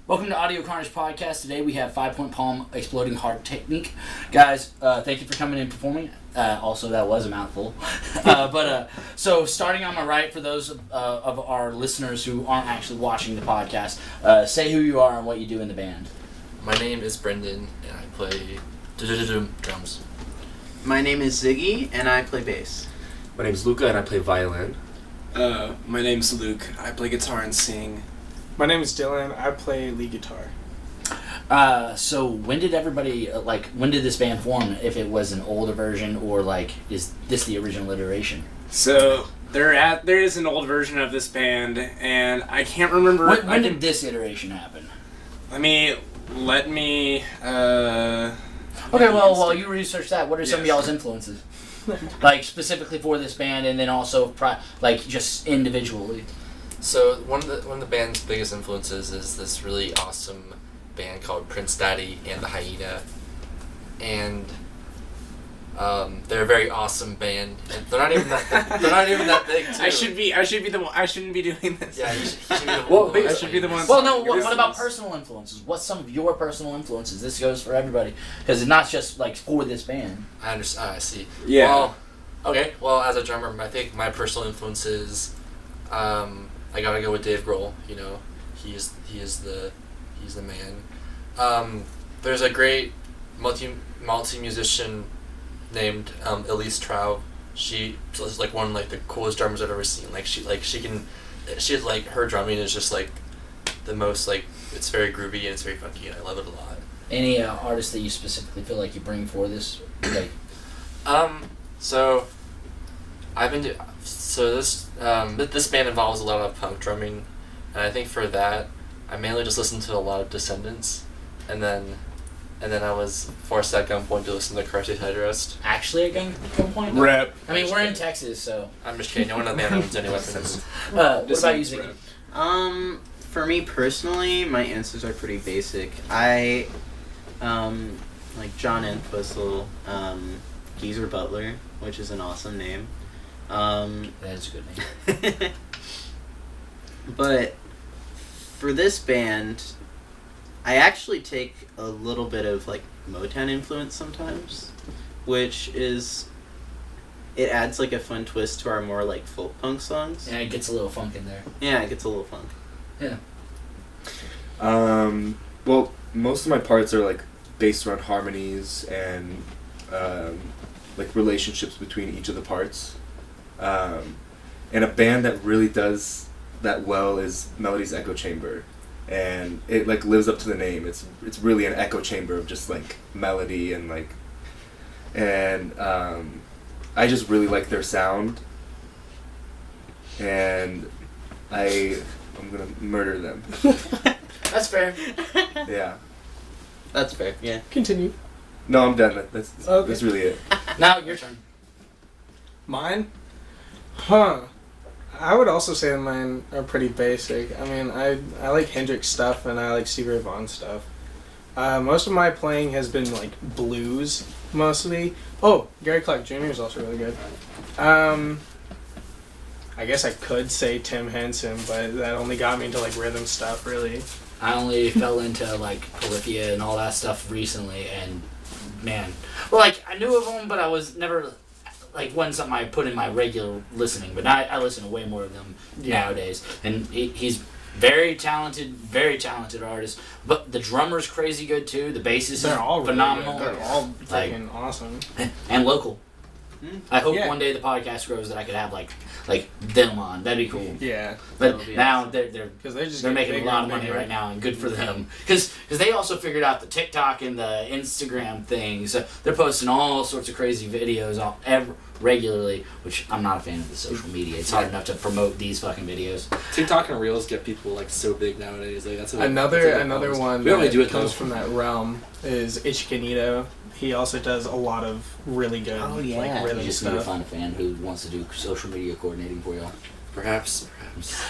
Welcome to Audio Carnage Podcast. Today we have 5-Point Palm Exploding Heart Technique. Guys, thank you for coming and performing. Also, that was a mouthful. So starting on my right, for those of our listeners who aren't actually watching the podcast, say who you are and what you do in the band. My name is Brendan, and I play drums. My name is Ziggy, and I play bass. My name is Luca, and I play violin. My name's Luke. I play guitar and sing. My name is Dylan. I play lead guitar. So when did everybody, when did this band form? If it was an older version or, is this the original iteration? So, there is an old version of this band, and I can't remember... When did this iteration happen? Let me... Okay, well, while you research that, what are some of y'all's influences? Specifically for this band, and then also, just individually. So one of the band's biggest influences is this really awesome band called Prince Daddy and the Hyena, and they're a very awesome band. And they're not even that big too. I shouldn't be doing this. Yeah, you should be the one. I should be the one. Well, no. What about personal influences? What's some of your personal influences? This goes for everybody because it's not just for this band. I understand. I see. Yeah. Well, okay. Well, as a drummer, I think my personal influences. I gotta go with Dave Grohl. You know, he's the man. There's a great multi-musician named Elise Traub. She is one of the coolest drummers I've ever seen. Her drumming is just the most it's very groovy and it's very funky and I love it a lot. Any artists that you specifically feel like you bring for this? So I've been this band involves a lot of punk drumming, and I think for that I mainly just listen to a lot of Descendants, and then and then I was forced at gunpoint to listen to Carnage Head Roast. Actually, at gunpoint. Rep. I mean, we're in Texas, so. I'm just kidding. No one in the band owns any weapons. What about you, Ziggy? For me personally, my answers are pretty basic. I, like John Entwistle, Geezer Butler, which is an awesome name. That's a good name. But for this band, I actually take a little bit of like Motown influence sometimes, which is, it adds like a fun twist to our more like folk punk songs. Yeah, it gets a little funk in there. Yeah, it gets a little funk. Yeah. Well, most of my parts are like based around harmonies and like relationships between each of the parts. And a band that really does that well is Melody's Echo Chamber, and it like lives up to the name. It's really an echo chamber of just like melody and like, and I just really like their sound, and I'm gonna murder them. That's fair. Yeah. That's fair. Yeah. Continue. No, I'm done. That's Okay. that's really it. Now, your turn. Mine? Huh. I would also say that mine are pretty basic. I mean, I like Hendrix stuff and I like Stevie Ray Vaughan stuff. Most of my playing has been like blues, mostly. Oh, Gary Clark Jr. is also really good. I guess I could say Tim Henson, but that only got me into like rhythm stuff, really. I only fell into like Polyphia and all that stuff recently, and man, well, like I knew of them, but I was never like wasn't something I put in my regular listening. But now I listen to way more of them nowadays, and he's very talented artist. But the drummer's crazy good too. The bassist They're all is phenomenal. Really good. They're all Like- freaking awesome. And local. I hope Yeah. one day the podcast grows that I could have like them on. That'd be cool. Yeah, But That'll be now awesome. they're because they're just they're getting making a bigger lot and of money bigger. right now, and good for them. Because they also figured out the TikTok and the Instagram thing, so they're posting all sorts of crazy videos regularly, which I'm not a fan of the social media. It's hard enough to promote these fucking videos. TikTok and Reels get people like so big nowadays. Like that's Another that's one We don't really that do it comes though. from that realm is Ichikanito. He also does a lot of really good like You rhythm just need to stuff. find a fan who wants to do social media coordinating for y'all. Perhaps.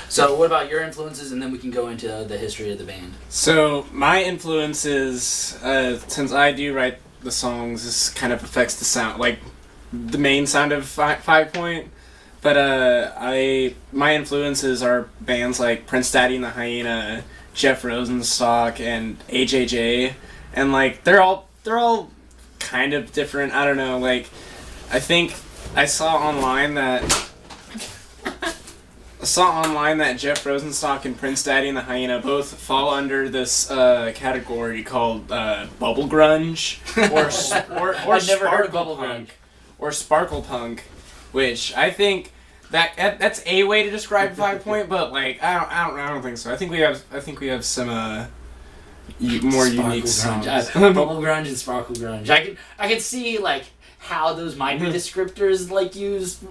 So what about your influences, and then we can go into the history of the band. So my influences, since I do write the songs, this kind of affects the sound, like the main sound of 5 Point. But my influences are bands like Prince Daddy and the Hyena, Jeff Rosenstock, and AJJ, and like they're all kind of different. I don't know. Like I think I saw online that Jeff Rosenstock and Prince Daddy and the Hyena both fall under this category called bubble grunge or I've never heard of sparkle bubble punk or sparkle punk, which I think that's a way to describe 5 Point, but like I don't think so. I think we have some more unique songs. Bubble grunge and sparkle grunge. I can see like how those might be descriptors like used.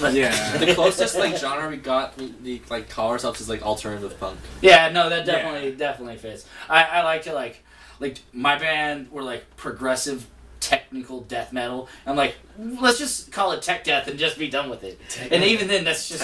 Like, Yeah. The closest like genre we got we like call ourselves is like alternative punk. Yeah, no, that definitely fits. I like to like my band were like progressive technical death metal. I'm like, let's just call it tech death and just be done with it. And even then, that's just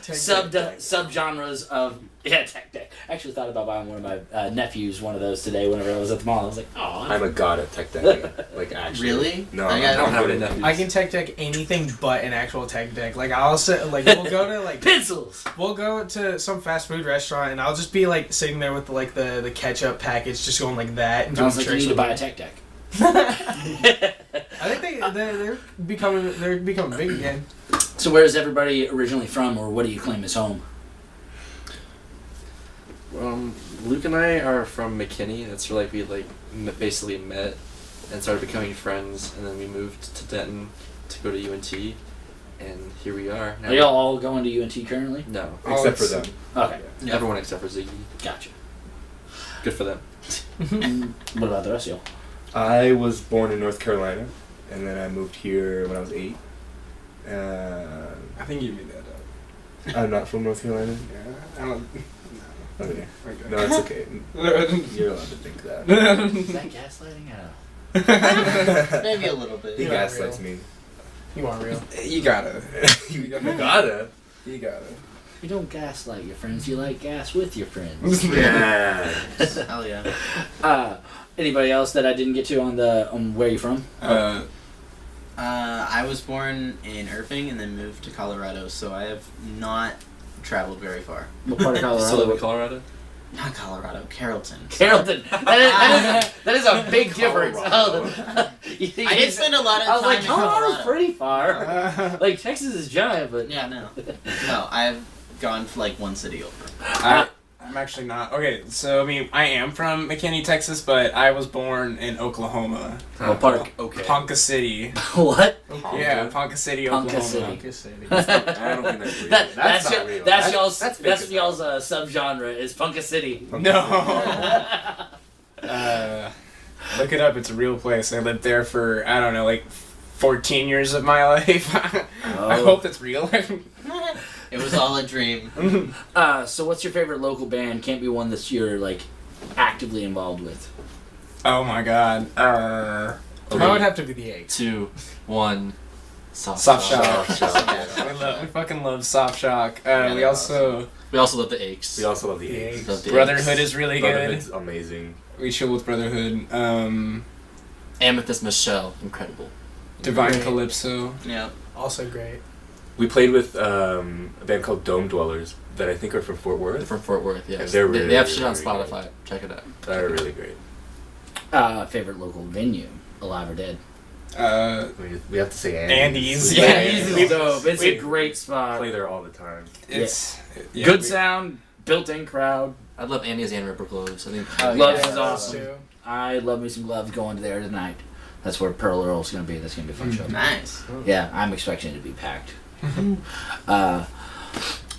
subgenres of tech death. I actually thought about buying one of my nephews one of those today whenever I was at the mall. I was like, oh, I'm a god at tech decking. Like actually. Really? No, I I don't have it enough. enough. I can tech deck anything but an actual tech deck. Like I'll sit, like we'll go to like pencils. we'll go to some fast food restaurant and I'll just be like sitting there with like the ketchup package, just going like that and doing Sounds like you tricks need to with buy a it. tech deck. I think they're becoming big again. So where is everybody originally from, or what do you claim as home? Luke and I are from McKinney. That's where like we basically met and started becoming friends, and then we moved to Denton to go to UNT, and here we are. Now Are y'all all going to UNT currently? No, Except for them. Okay, everyone except for Ziggy. gotcha. Good for them. What about the rest of y'all? I was born in North Carolina, and then I moved here when I was 8. I think you made that up. I'm not from North Carolina. Yeah, I don't. Okay. Okay. No, it's okay. You're allowed to think that. Is that gaslighting? Maybe a little bit. He You're not gaslights real. me. You aren't real. You gotta. You gotta. You gotta. You don't gaslight your friends. You like gas with your friends. Yeah. Hell yeah. Anybody else that I didn't get to on where you from? I was born in Irving and then moved to Colorado, so I have not traveled very far. What part of Colorado? Still live in Colorado? Not Colorado, Carrollton. Carrollton. That is a big difference. Colorado. I did spend a lot of I was time like, in Colorado's Colorado. pretty far. Like Texas is giant, but Yeah, no. No, I've gone like one city over. I'm actually not. Okay, so I mean, I am from McKinney, Texas, but I was born in Oklahoma. What part? Okay. Ponca City. What? Yeah, Ponca City, Ponca Oklahoma. City. I don't think that's real. That's not real. y'all's that's fake that's as y'all's subgenre is Punka City. No. Look it up. It's a real place. I lived there for, I don't know, like 14 years of my life. I hope that's real. It was all a dream. So what's your favorite local band? Can't be one that you're like actively involved with. Oh my god. I would have to be the 8. 2, 1. Soft Shock. We fucking love Soft Shock. Yeah, We they're also We also love the Aches. We also love the The Aches. Aches. Love the Brotherhood Aches. is really Brotherhood's good. amazing. We chill with Brotherhood. Amethyst Michelle, incredible. Divine Great. Calypso. Yeah. Also great. We played with a band called Dome Dwellers that I think are from Fort Worth. From Fort Worth, yes. And they're they really, have shit on really Spotify. Check it out. They're really great. Favorite local venue, alive or dead? We have to say Andy's. Andy's, We yeah. play Andy's Andy's. is dope. It's a great We spot. play there all the time. It's yeah, Good we- sound, built-in crowd. I love Andy's and Ripper Gloves. I think Oh, Gloves yeah, is those awesome. Too. I love me some gloves going to there tonight. That's where Pearl Earl's gonna be. That's gonna be a fun show. Nice. Yeah, I'm expecting it to be packed.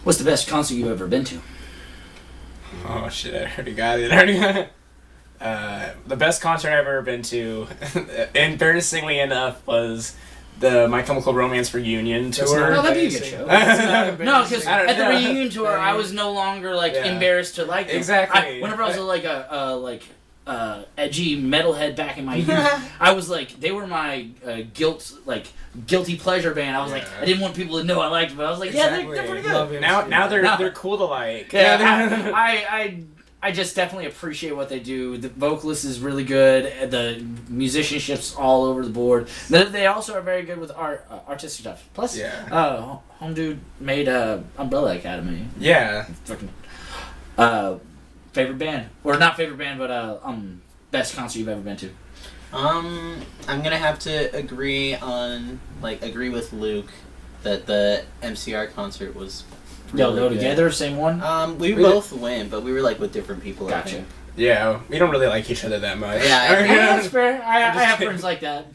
What's the best concert you've ever been to? Oh shit! I already got it. The best concert I've ever been to, embarrassingly enough, was the My Chemical Romance reunion That's tour. not No, that'd be a good embarrassing. show. That's not No, embarrassing. because I don't at the know. reunion tour, I was no longer like Yeah. embarrassed to like them. Exactly. Whenever I was like a edgy metalhead back in my youth, I was like, they were my guilty pleasure band. I was like, Yeah. I didn't want people to know I liked them, but I was like, yeah, they're Exactly. pretty good. Love him. Now they're No. they're cool to like. Yeah, I just definitely appreciate what they do. The vocalist is really good. The musicianship's all over the board. They also are very good with artistic stuff. Plus, Yeah. Home Dude made Umbrella Academy. Yeah. Fucking favorite band, or not favorite band, but best concert you've ever been to. I'm gonna have to agree with Luke that the MCR concert was. Y'all really go good. together, same one. We both went, but we were like with different people. I Gotcha. think. Yeah. We don't really like each other that much. Yeah, Yeah, that's fair. I I'm just have kidding. friends like that.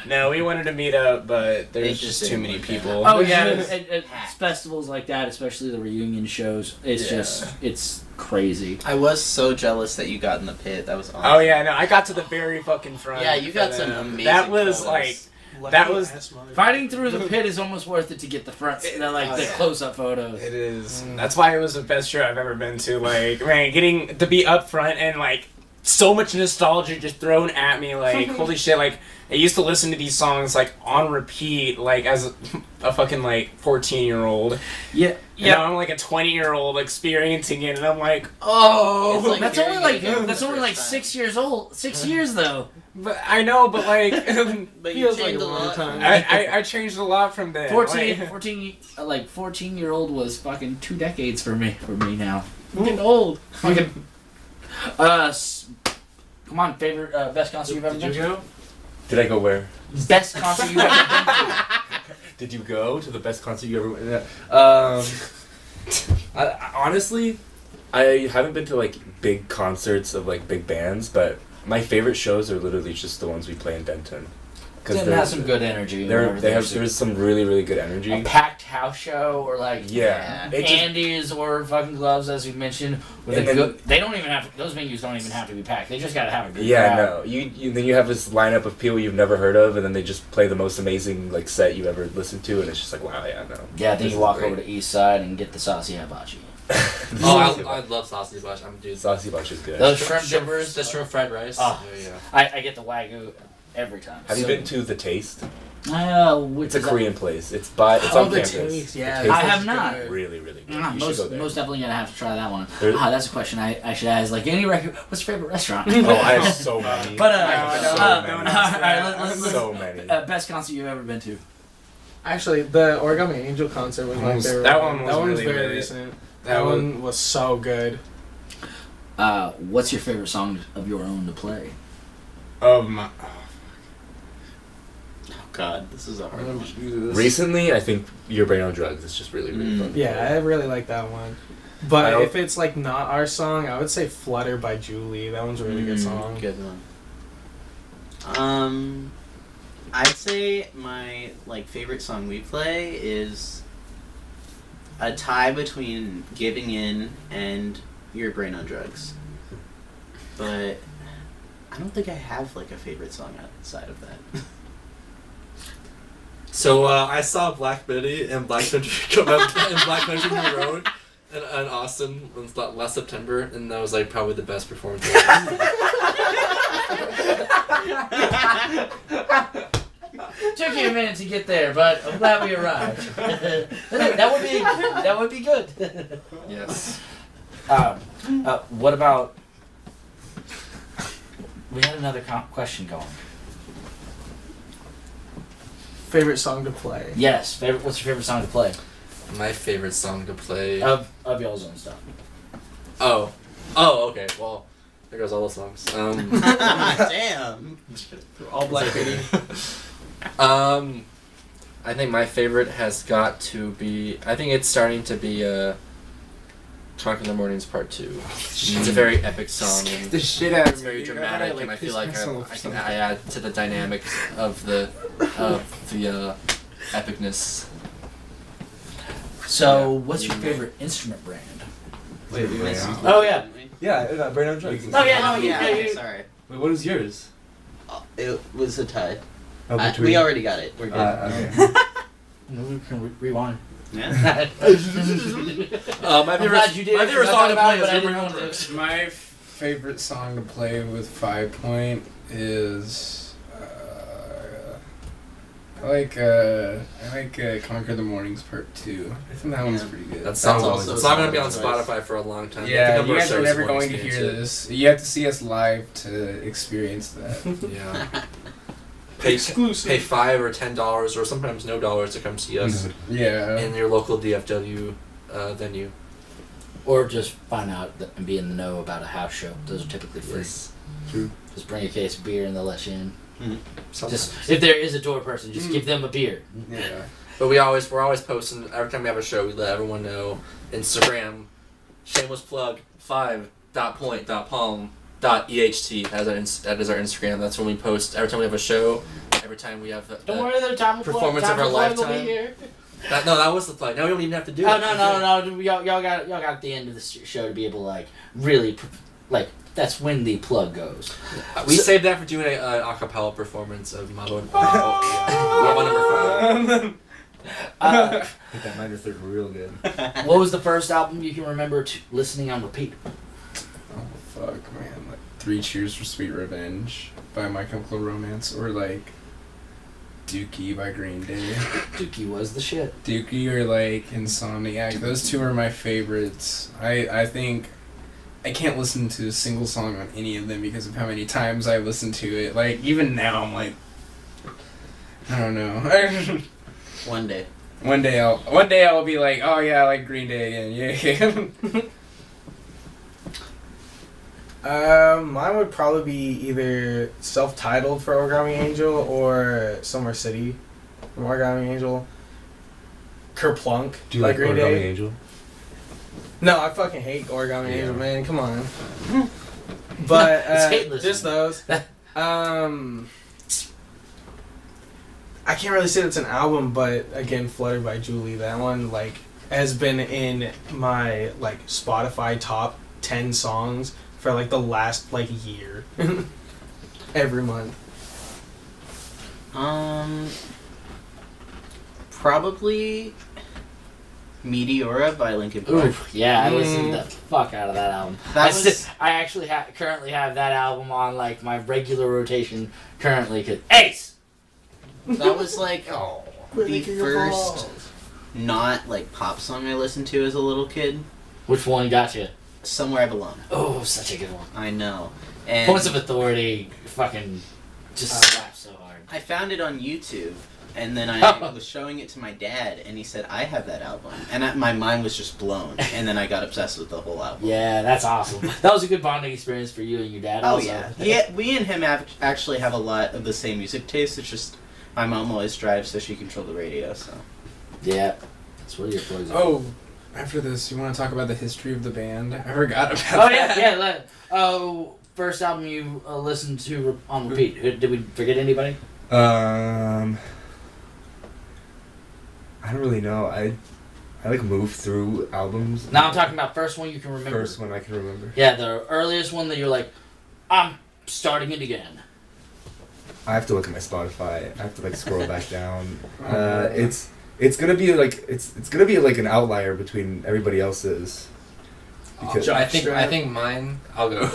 No, we wanted to meet up, but They there's just just too didn't many work people. Oh yeah, at Packed. festivals like that, especially the reunion shows, it's Yeah. just it's crazy. I was so jealous that you got in the pit. That was awesome. Oh yeah, no, I got to the very fucking front. Yeah, you got for some them. amazing. That was photos. like Lucky That was- ass motherfucker. Fighting through the pit is almost worth it to get the front, the yeah. close-up photos. it is. That's why it was the best show I've ever been to. Like, man, getting to be up front and like so much nostalgia just thrown at me. Like, holy shit! Like, I used to listen to these songs like on repeat, like as a fucking like 14-year-old. Yeah, And now I'm like a 20-year-old experiencing it, and I'm like, It's oh. like that's hearing only like it again for that's the only first like time. 6 years old. 6 years though. But I know, but like, But you Feels like changed a a long lot. time. I changed a lot from then. 14-year-old was fucking 2 decades for me now. I'm getting old. Fucking. Come on, favorite best concert you've ever been to? go? Did I go where? Best concert you've ever been to? Did you go to the best concert you ever went? Honestly, I haven't been to like big concerts of like big bands, but my favorite shows are literally just the ones we play in Denton. Denton has some good energy. There's some really really good energy. a packed house show or like Yeah, it just, Andy's or fucking Gloves, as we mentioned. With And a then- good, they don't even have those venues don't even have to be packed. They just gotta have a good yeah, crowd. no. You then you have this lineup of people you've never heard of, and then they just play the most amazing like set you ever listened to, and it's just like wow, yeah, no. Yeah, then This you is walk great. over to East Side and get the saucy hibachi. I love sausage bush. I'm dude. Sausage bush is good. Those shrimp dippers. The shrimp fried rice. Oh. Yeah. I get the Wagyu every time. Have you been to The Taste? It's It's a Korean place. It's on campus. Taste, yeah. The Taste I is have not. Really, really good. You should Most go there. definitely gonna have to try that one. There- That's a question I should ask. Like, what's your favorite restaurant? Oh, I have so many. But so many. let's So many. best concert you've ever been to. Actually, the Origami Angel concert was my favorite. That one was that one's really very good. recent. That That one was so good. What's your favorite song of your own to play? Of my. Oh God, this is a hard one. Recently, I think Your Brain on Drugs is just really, really fun. Yeah, I really like that one. But if it's like not our song, I would say "Flutter" by Julie. That one's a really good song. Good one. I'd say my favorite song we play is a tie between "Giving In" and "Your Brain on Drugs," but I don't think I have a favorite song outside of that. So I saw Black Betty and Black Country come up in Black Country New Road in Austin last September, and that was probably the best performance ever. Took you a minute to get there, but I'm glad we arrived. that would be good. Yes. What about? We had another question going. Favorite song to play? Yes. What's your favorite song to play? My favorite song to play. Of y'all's own stuff. Oh, okay. Well, there goes all the songs. Damn. All Black Betty. I think my favorite has got to be. I think it's starting to be Talk in the Mornings Part 2. It's a very epic song. And The shit out of it's very dramatic, and I feel like I can add to the dynamics of the epicness. So, what's your favorite instrument brand? Wait, we missed. Oh, yeah. Yeah, Brain on Drugs. Oh, yeah, no, Okay, sorry. Wait, what is yours? It was a tie. Oh, We already got it. We're good. Okay. We can rewind. Yeah. My I'm glad you did. my favorite song to play is Your Brain on to. Drugs. My favorite song to play with 5 Point is I like Conquer the Mornings Part 2. I think that one's pretty good. That song's also it's not going to be a on song Spotify for a long time. Yeah, The number you of guys are shows never won't going to experience hear it. this. You have to see us live to experience that. Yeah. Exclusive. Pay $5 or $10 or sometimes no dollars to come see us Yeah. in your local DFW venue. Or just find out and be in the know about a house show. Those are typically free. Yes. True. Just bring a case of beer and they'll let you in. Sometimes. Just if there is a door person, just give them a beer. Yeah. But we're always posting every time we have a show. We let everyone know. Instagram, shameless plug 5.point.palm.eht. That is our Instagram. That's when we post every time we have a show. Every time we have Don't worry, there's time performance of our lifetime. Here. That was the plug. Now we don't even have to do it. Oh no! Y'all got at the end of the show to be able to really that's when the plug goes. We saved that for doing a acapella performance of Mambo number 5. Hit that minor third real good. What was the first album you can remember listening on repeat? Oh fuck, man! Like 3 Cheers for Sweet Revenge by My Chemical Romance, or Dookie by Green Day. Dookie was the shit. Dookie or Insomniac. Those two are my favorites. I think I can't listen to a single song on any of them because of how many times I listen to it. Even now I'm I don't know. One day. One day I'll be like, oh yeah, I like Green Day again. Yeah. Mine would probably be either self-titled for Origami Angel or Summer City from Origami Angel. Kerplunk Do you by like Green Origami Day. Angel? No, I fucking hate Origami Yeah. Angel, man. Come on. But It's hate just those. I can't really say it's an album, but again, Flutter by Julie. That one has been in my Spotify top 10 songs for the last year. Every month. Probably Meteora by Linkin Park. Oof, yeah, I listened the fuck out of that album. I actually currently have that album on like my regular rotation currently. Cause Ace. That was like the first not like pop song I listened to as a little kid. Which one got you? Somewhere I Belong. Oh, such a good one. I know. And Points of Authority fucking just slaps so hard. I found it on YouTube, and then I was showing it to my dad, and he said, I have that album. And my mind was just blown, and then I got obsessed with the whole album. Yeah, that's awesome. That was a good bonding experience for you and your dad also. Yeah, we and him actually have a lot of the same music taste. It's just my mom always drives, so she controlled the radio, so. Yeah. That's where your plugs are. Oh, after this, you want to talk about the history of the band? I forgot about that. Yeah. First album you listened to on repeat. Did we forget anybody? I don't really know. I like move through albums. Now I'm talking about first one you can remember. First one I can remember. Yeah, the earliest one that you're like, I'm starting it again. I have to look at my Spotify. I have to like scroll back down. It's gonna be like an outlier between everybody else's. Because I think mine. I'll go.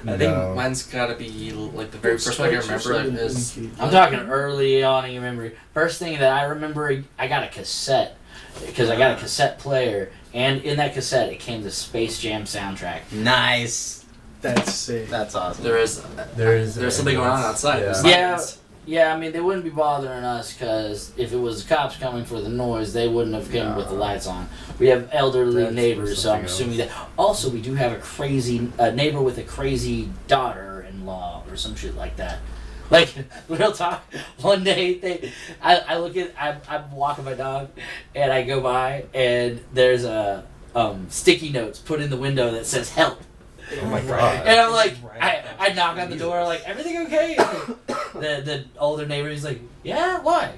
I think mine's gotta be like the very first one I can remember is. I'm talking early on in your memory. First thing that I remember, I got a cassette because I got a cassette player, and in that cassette it came the Space Jam soundtrack. Nice. That's sick. That's awesome. There's something going on outside. Yeah, I mean, they wouldn't be bothering us because if it was cops coming for the noise, they wouldn't have come with the lights on. We have elderly neighbors, so I'm assuming that. Also, we do have a neighbor with a crazy daughter-in-law or some shit like that. Like, real talk, one day, I'm walking my dog, and I go by, and there's a sticky notes put in the window that says, help. Oh my god. And I'm like, I knock on the door, like, everything okay? The older neighbor is like, yeah, why?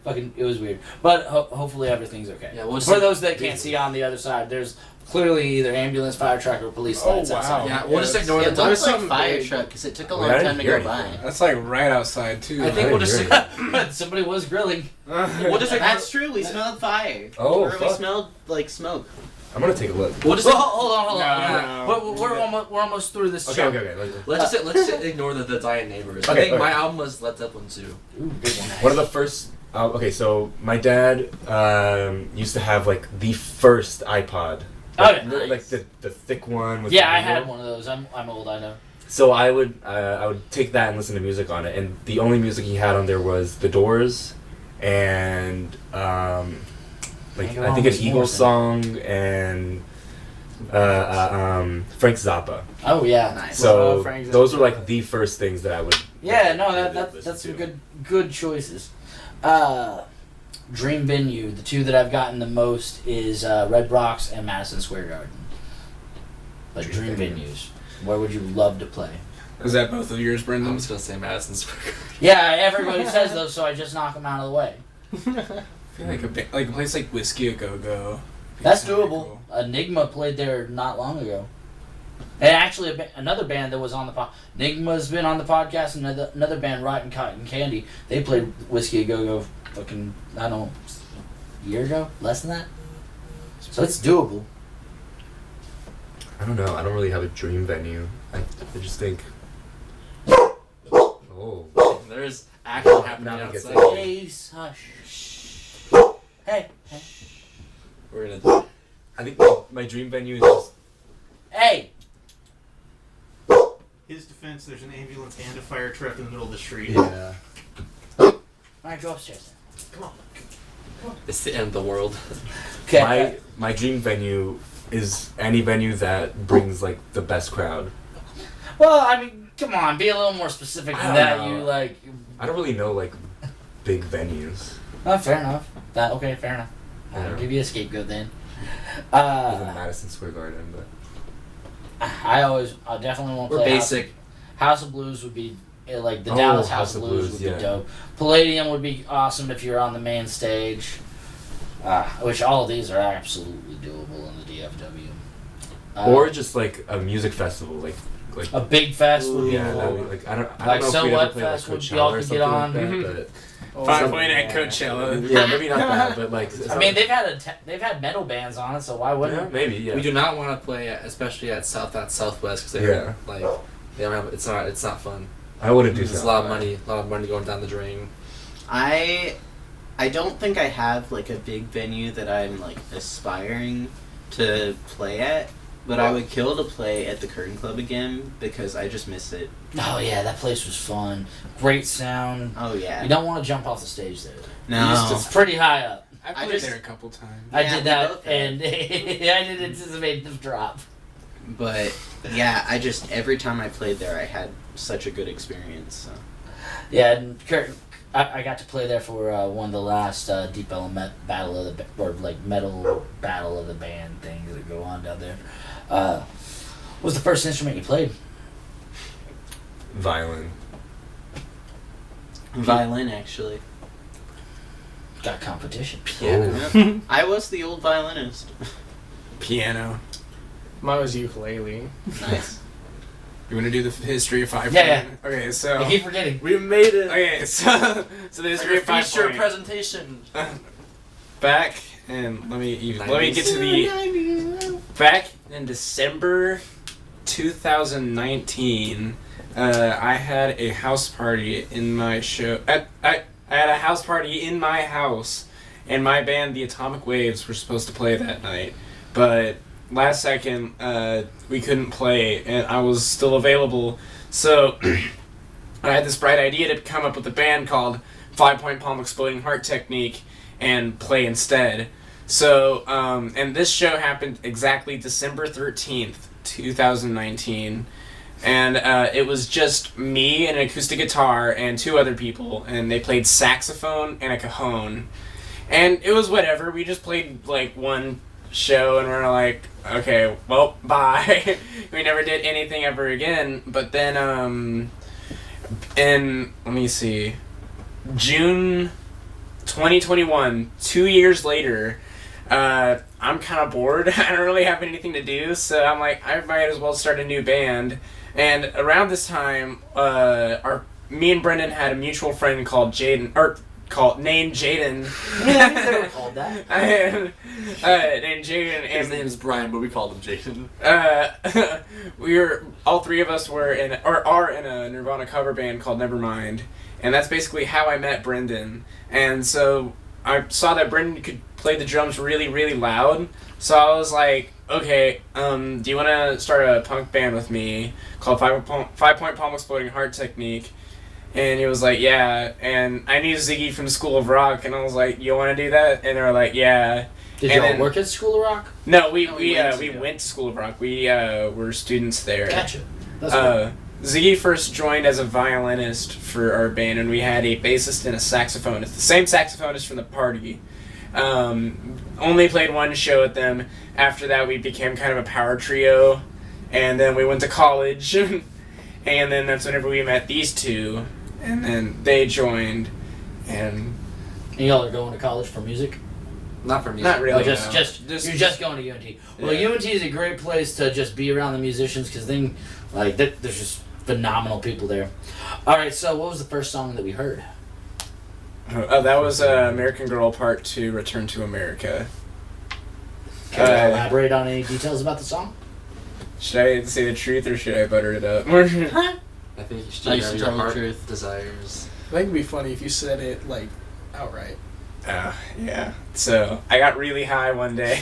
Fucking, it was weird. But hopefully everything's okay. Yeah, for those that can't see on the other side, there's clearly either ambulance, fire truck, or police lights outside. Yeah, we'll just ignore the doors. like fire truck because it took a long time to go by. That's like right outside too. I think we'll just somebody was grilling. That's true. We smelled fire. Oh, or we fuck. smelled like smoke. I'm gonna take a look. We'll just hold on. No. We're almost through this. Okay. let's just ignore the dying neighbors. I Okay, think my album was Led Zeppelin 2. Ooh, good one. One of the first. Okay, so my dad used to have like the first iPod. Okay. Like the thick one. With Yeah, the I had window. one of those. I'm old, I know. So I would take that and listen to music on it, and the only music he had on there was The Doors, and I think an Eagles song and Frank Zappa. Oh yeah, Nice. So Frank Zappa. those were like the first things that I would. Yeah, no, listen that's some to. good choices. Dream venue. The two that I've gotten the most is Red Rocks and Madison Square Garden. But dream venues. Where would you love to play? Is that both of yours, Brendan? I'm just gonna say Madison Square Garden. Yeah, everybody says those, so I just knock them out of the way. I feel like a place like Whiskey A Go Go. That's doable. Enigma played there not long ago. And actually, another band that was on the podcast, Enigma's been on the podcast, and another band, Rotten Cotton Candy, they played Whiskey A Go Go fucking, I don't know, a year ago? Less than that? So it's doable. I don't know. I don't really have a dream venue. I just think. Oh. There's action happening Now it gets outside. Hey, hush. Hey. We're gonna. I think my dream venue is just. Hey! His defense, there's an ambulance and a fire truck in the middle of the street. Yeah. Alright, go upstairs. Come on. It's the end of the world. Okay. My dream venue is any venue that brings like the best crowd. Well, I mean, come on, be a little more specific I than don't that. know. You like. I don't really know like big venues. Fair enough. Fair enough. I'll Yeah. give you a scapegoat then. Other than Madison Square Garden, but I definitely won't We're play basic. House of Blues would be like the Oh, Dallas House of Blues would yeah. be dope. Palladium would be awesome if you're on the main stage. Which all of these are absolutely doable in the DFW. or just like a music festival, like a big fest would be yeah, cool. that would, like I don't Like know So if we What ever play like Fest would Coachella be all or could get something on. like that, 5 Point at Coachella. Yeah, maybe not that, but like. I mean, they've had metal bands on it, so why wouldn't? Yeah, maybe. Yeah. We do not want to play, especially at Southwest, because they they don't have. It's not fun. I wouldn't do There's that. a lot of money going down the drain. I don't think I have like a big venue that I'm like aspiring to play at, but I would kill to play at the Curtain Club again because I just miss it. Oh yeah, that place was fun. Great sound. Oh yeah. You don't want to jump off the stage there. No. It's pretty high up. I I played just- there a couple times. I Yeah, did we that, both have. and I didn't anticipate the drop. But yeah, I just every time I played there, I had such a good experience. So. Yeah, and I got to play there for one of the last Deep Element battle of the or like metal battle of the band things that go on down there. What was the first instrument you played? Violin. Violin, actually. Got competition. Piano. Yeah. I was the old violinist. Piano. Mine was ukulele. Nice. You want to do the history of 5 Yeah, Point? Okay, so. I keep forgetting. We made it. Okay, so the history of 5 Feature Point. presentation. Back and let me get to the back in December 2019. I had a house party in my show. I had a house party in my house, and my band, the Atomic Waves, were supposed to play that night, but last second we couldn't play, and I was still available, so I had this bright idea to come up with a band called 5 Point Palm Exploding Heart Technique and play instead. So, and this show happened exactly December 13th, 2019. And it was just me and an acoustic guitar and 2 other people, and they played saxophone and a cajon. And it was whatever, we just played like one show and we're like, okay, well, bye. We never did anything ever again. But then, in, let me see, June 2021, 2 years later, I'm kind of bored. I don't really have anything to do, so I'm like, I might as well start a new band. And around this time, me and Brendan had a mutual friend called named Jaden. They were called that. Named Jaden. His name is Brian, but we called him Jason. All 3 of us are in a Nirvana cover band called Nevermind, and that's basically how I met Brendan. And so I saw that Brendan could play the drums really, really loud, so I was like, okay, do you want to start a punk band with me called 5 Point Palm Exploding Heart Technique? And he was like, yeah. And I knew Ziggy from School of Rock, and I was like, you want to do that? And they were like, yeah. Did And y'all then- work at School of Rock? No, we went went to School of Rock. We were students there. Gotcha. That's cool. Ziggy first joined as a violinist for our band, and we had a bassist and a saxophonist. The same saxophonist from the party. Only played one show with them. After that, we became kind of a power trio, and then we went to college, and then that's whenever we met these 2, and then they joined, and And y'all are going to college for music? Not for music. not really. Oh, just no. you're just going to UNT. Well, Yeah. UNT is a great place to just be around the musicians because then, like, there's just phenomenal people there. All right, so what was the first song that we heard? Oh, that was American Girl Part 2, Return to America. Can you elaborate on any details about the song? Should I say the truth or should I butter it up? I think you should I do used to your tell the heart truth. desires. I think it'd be funny if you said it like outright. Yeah. So I got really high one day,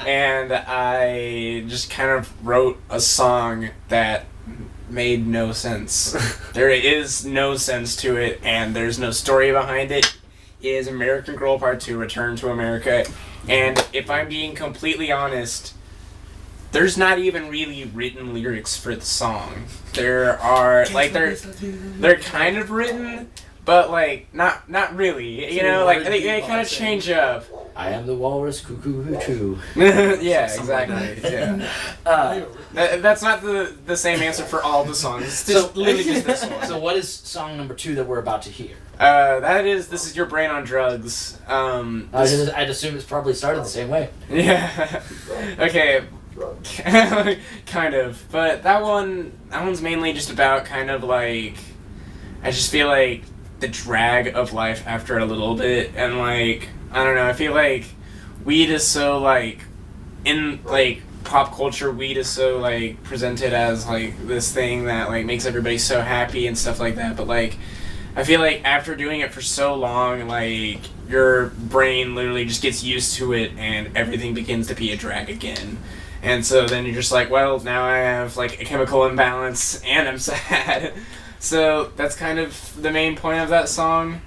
and I just kind of wrote a song that made no sense. There is no sense to it, and there's no story behind it. It is American Girl Part 2, Return to America. And if I'm being completely honest, there's not even really written lyrics for the song. There are, like, they're kind of written, but, like, not really. You know, like, they kind of change up. I am the walrus, cuckoo, hoo choo. Yeah, Something like exactly. Yeah. Uh, That's not the same answer for all the songs. It's just literally just this one. so what is song number 2 that we're about to hear? This is Your Brain on Drugs. I'd assume it's probably started the same way. Yeah. Okay. Kind of. But that one's mainly just about kind of like, I just feel like the drag of life after a little bit, and like I don't know, I feel like weed is so like in like pop culture, weed is so like presented as like this thing that like makes everybody so happy and stuff like that, but like I feel like after doing it for so long, like your brain literally just gets used to it and everything begins to be a drag again. And so then you're just like, well, now I have like a chemical imbalance and I'm sad. So that's kind of the main point of that song.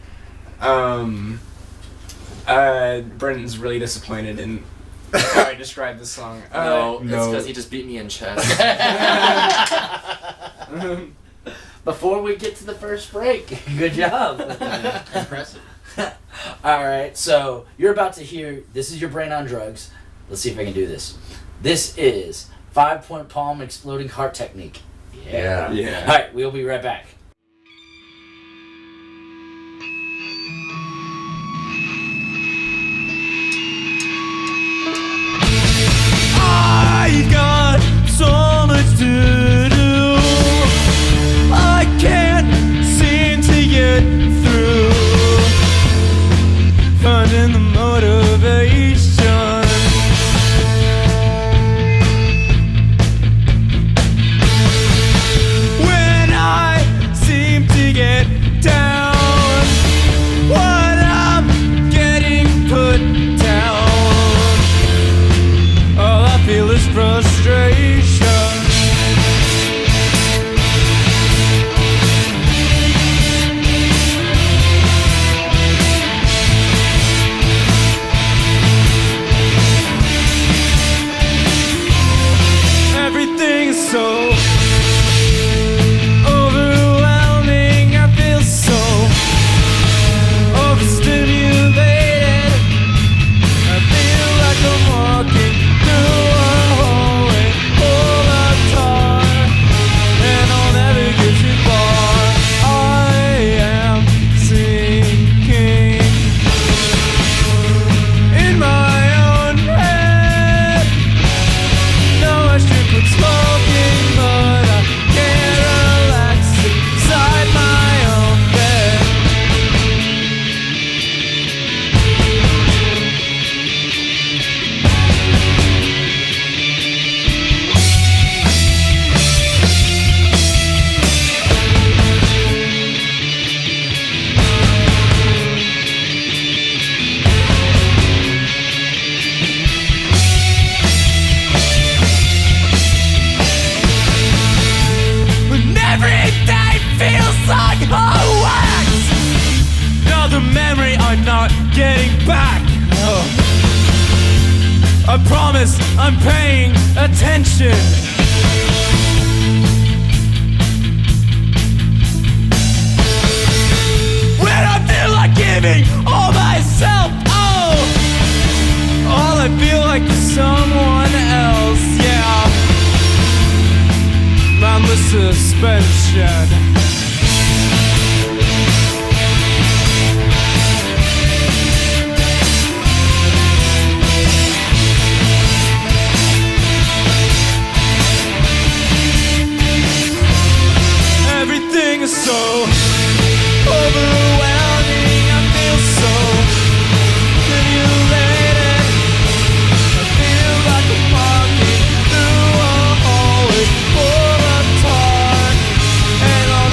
Brenton's really disappointed in how I described the song. No, it's because he just beat me in chess. Before we get to the first break, good job. Impressive. All right, so you're about to hear. This is your brain on drugs. Let's see if I can do this. This is 5-point palm exploding heart technique. Yeah. All right, we'll be right back. I got so much to do. I can't seem to get through. Finding the motivation. When I seem to get down, when I'm getting put down, all I feel is frustration. Everything is so overwhelming. I feel so overstimulated. I feel like I'm walking through a hallway full of tar, and I'll never get too far. I am sinking in my own head. No, I should quit smoking, but I can't relax inside my own bed. When every day feels like hot wax. Another memory I'm not getting back. I promise I'm paying attention. When I feel like giving all myself, all I feel like is someone else, yeah. Boundless suspension. Everything is so overwhelming. I feel so stimulated. I feel like I'm walking through a hallway full of tar, and I'll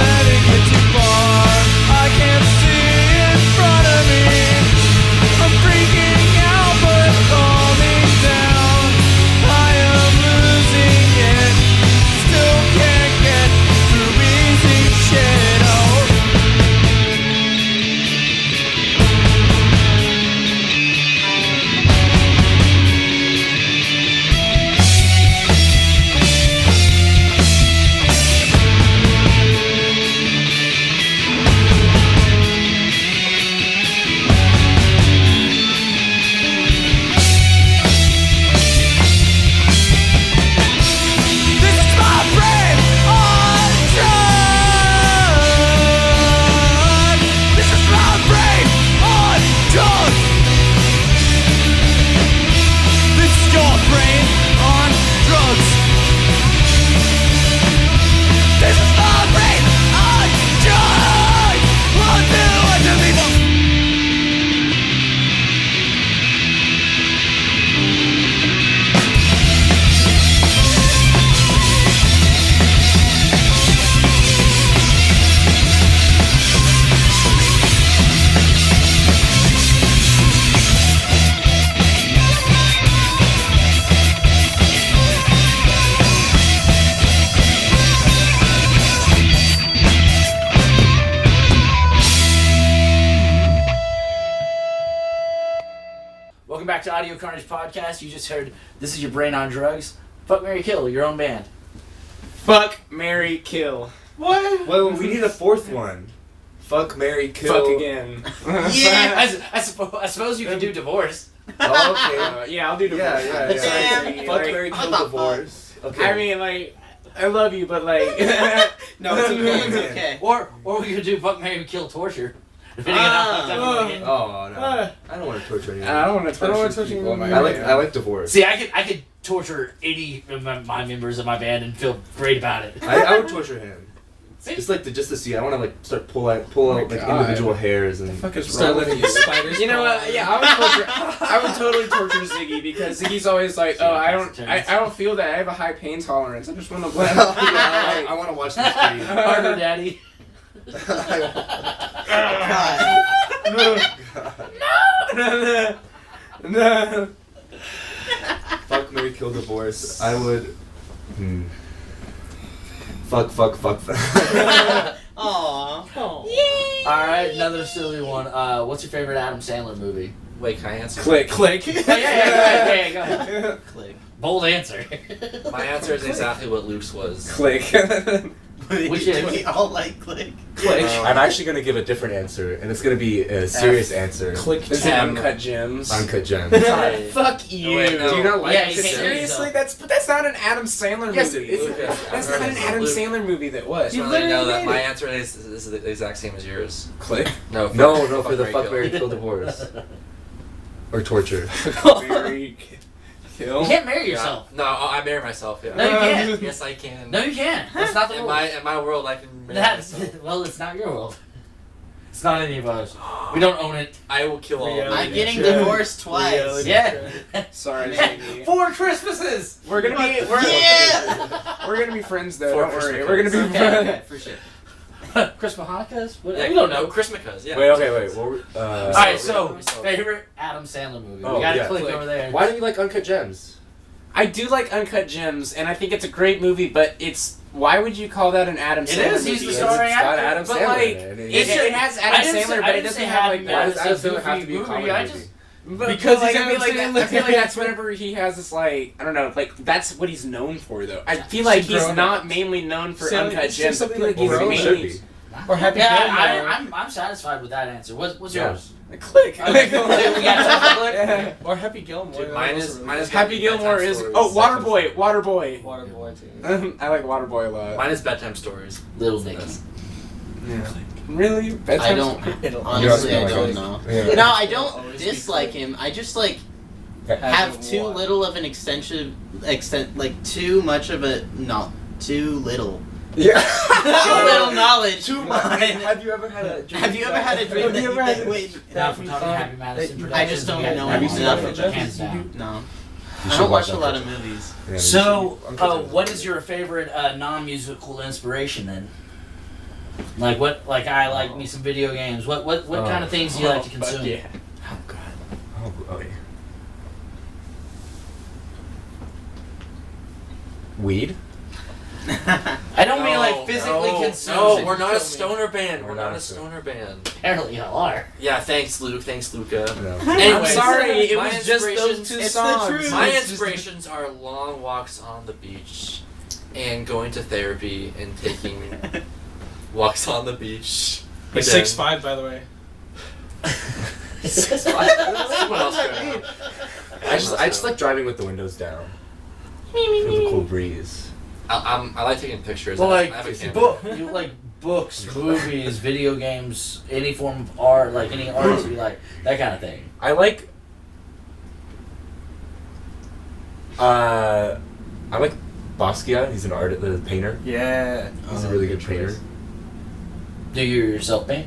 back to Audio Carnage Podcast. You just heard This Is Your Brain on Drugs. Fuck, marry, kill, your own band. Fuck, marry, kill. What? Well, we need a fourth one. Fuck, marry, kill. Fuck again. Yeah! I suppose you can do divorce. Oh, okay. Yeah, I'll do divorce. Yeah. Yeah. Fuck, marry, kill, divorce. Okay. I mean, like, I love you, but like... No, it's okay. It's okay. Or we could do fuck, marry, kill, torture. Depending on how fucked up you get. Oh, no. I don't want to torture anyone. I don't want to torture people in my I like divorce. See, I could torture any of my members of my band and feel great about it. I would torture him. See? Just to see. I want to like start pull out like God. individual hairs and. fuck is Start wrong with letting you? spiders You know crawl. what? Yeah, I would totally torture Ziggy because Ziggy's always like, oh, I don't feel that. I have a high pain tolerance. I just want to blend. I want to watch this video. Harder, Daddy. No. Fuck, marry, kill, divorce. I would. Fuck. Aww. Alright, another silly one. What's your favorite Adam Sandler movie? Wait, can I answer? Click. Oh, yeah, go ahead. Click. Bold answer. My answer is exactly what Luke's was. Click. Which is- We all like Click. Click. I'm actually gonna give a different answer, and it's gonna be a serious answer. Click. Is it Uncut Gems? Uncut Gems. Fuck you. Wait, no. Do you not like Yeah, it? you hate Seriously? yourself. That's not an Adam Sandler Yes, movie. it is. That's not an Adam Luke. Sandler movie that was. I just want to know that my answer is the exact same as yours. Click. No, No, for the fuck, kill. marry, kill, divorce, or torture. Marry, kill. You can't marry yourself. No, I marry myself. Yeah. No, you can't. Yes, I can. No, you can't. That's not the in rule. my world, I can marry That's, myself. well, it's not your world. It's not any of us. We don't own it. I will kill all of Reality. you. I'm getting check. divorced twice. Reality Yeah. Sorry, Ziggy. 4 Christmases. We're gonna be Yeah. we're gonna be friends though. For Don't worry. Christmas. We're gonna be Okay, friends. okay, for sure. Christmas Hanukkahs? What? Yeah, We don't know. Christmas, yeah. Wait. Well, Alright, so So- favorite Adam Sandler movie. Oh, We gotta yeah. click Click. over there. why don't you like Uncut Gems? I do like Uncut Gems, and I think it's a great movie. But why would you call that an Adam It Sandler is, movie? he's the It's starring got actor. Adam But Sandler like, in it. and it has I Adam didn't say- Sandler, I but it didn't doesn't say have Happy like Why does Madison. Adam It's a Sandler have to goofy be a movie. comedy I movie? just Because he's I feel Adam like Sandler. I feel like that's whenever he has this like I don't know like that's what he's known for though. I feel like he's Grown not Ups. mainly known for Say Uncut say Gems. I something feel like like he's Well, Grown he mainly should be. Or Happy yeah, Gilmore. I'm satisfied with that answer. What's Yeah. yours? Click. Okay, we got time for Click? Yeah. Or Happy Gilmore. Dude, mine is Happy Gilmore is Waterboy. Waterboy. Waterboy too. I like Waterboy a lot. Mine is bedtime stories. Little Nicky. Really? I don't. Honestly, I don't know. Yeah. No, I don't dislike him. I just like have Hasn't too won. little of an like too much of a too little. Yeah. Too little knowledge. Too much. Have you ever had a dream? Have you ever had a dream Have that you ever had wait, Now, if we're talking Happy Madison I just don't know Have you seen enough Uncut of Gems? hands down. No. You I should don't watch a Uncut lot of Gems. movies. Yeah, you So, should. Uncut Gems. what is your favorite non-musical inspiration then? Like what? Like I like me some video games. What kind of things do you like to consume? Yeah. Oh god. Oh yeah. Weed? I don't mean like physically consume. No, it. we're not a Kill me. stoner band. We're We're not not a a stoner band. Apparently y'all are. Yeah, thanks, Luke. Thanks, Luca. No. I'm Anyways, sorry, it my was just those inspirations- two It's the songs. truth. My It's just- inspirations are long walks on the beach and going to therapy and taking walks on the beach. He's Again. 6'5", by the way. What else do I know? I just like driving with the windows down. Feel the cool breeze. I like taking pictures. Well, I like have a camera. you like books, movies, video games, any form of art, like any artist you like, that kind of thing. I like Basquiat. He's an artist, a painter. Yeah. He's a really good painter. Do you yourself paint?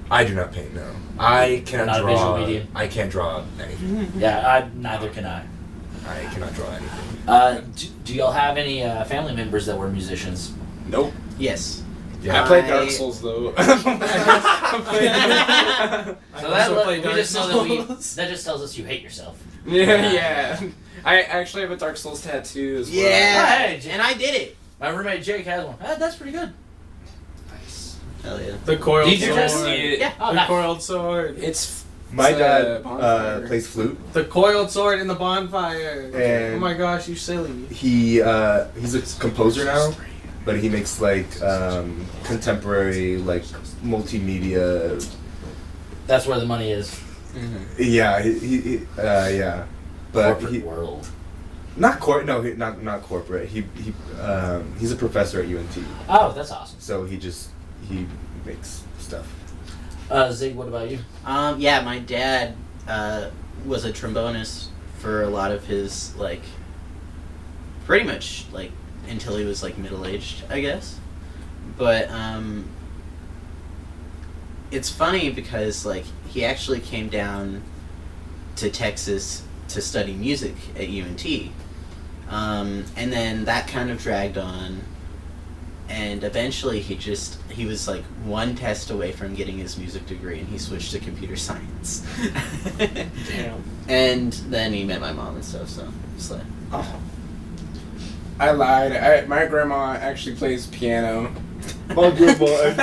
I do not paint. No, I cannot Not a draw. visual medium. I can't draw anything. Yeah, neither can I. I cannot draw anything. Do y'all have any family members that were musicians? Nope. Yes. Yeah. I played I- Dark Souls though. So play we Dark just know Souls. that just tells us you hate yourself. yeah. I actually have a Dark Souls tattoo as well. Yeah. Hey, And I did it. My roommate Jake has one. That's pretty good. Nice. Hell yeah. The coiled Did you sword. just see it? Yeah. Oh, The nice. coiled sword. It's My It's a dad bonfire. plays flute. The coiled sword in the bonfire. And- oh my gosh, you silly. He's a composer now, but he makes like contemporary like multimedia. That's where the money is. Yeah, yeah, but Corporate world. not not corporate. He's a professor at UNT, Oh, that's awesome. so he makes stuff. Zig, what about you? Yeah, my dad was a trombonist for a lot of his, like, pretty much, like, until he was, like, middle-aged, I guess. But, it's funny because, like, he actually came down to Texas to study music at UNT. And then that kind of dragged on. And eventually he was like one test away from getting his music degree, and he switched to computer science. Damn. And then he met my mom and stuff, so it's like, I lied. My grandma actually plays piano. My grandma.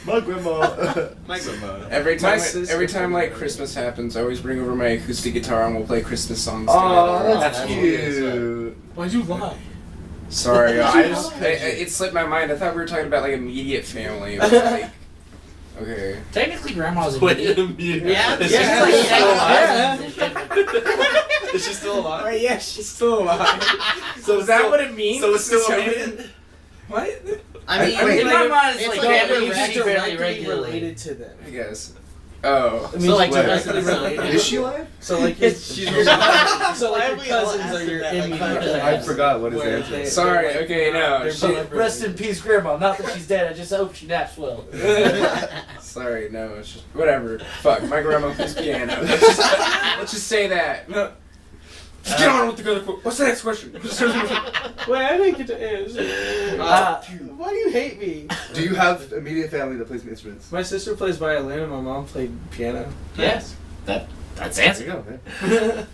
My grandma. my grandma. Every My time, sister like plays Christmas happens, I always bring over my acoustic guitar and we'll play Christmas songs Oh, together. that's That's cute. Why'd you lie? Sorry, it slipped my mind. I thought we were talking about like immediate family. But, like, okay. Technically, grandma's a Wait idiot. a minute. Yeah, Is yeah, she still yeah. alive? Is she still alive? Oh, yeah, she's still alive. So Is that what it means? So it's still So- a mutant? What? I mean, I mean, In my mind, it's it's like like family a you see fairly regularly. related to them. I guess. Oh. I mean, So, like, she's directly related. related. Is she alive? So like she's your so Why like are your we all cousins are asking your that, like, immediate five cousins. I forgot what his Where answer they- is. Sorry, they're, like, okay, no, they're she- celebrities. Rest in peace, grandma. Not that she's dead. I just hope she naps well. Sorry, no, it's just whatever. Fuck, my grandma plays piano. Let's just say that. No. Just get on with the other. What's the next question? Wait, I didn't get to answer. Why do you hate me? Do you have immediate family that plays instruments? My sister plays violin and my mom played piano. Yes. That's the There answer. you go, man.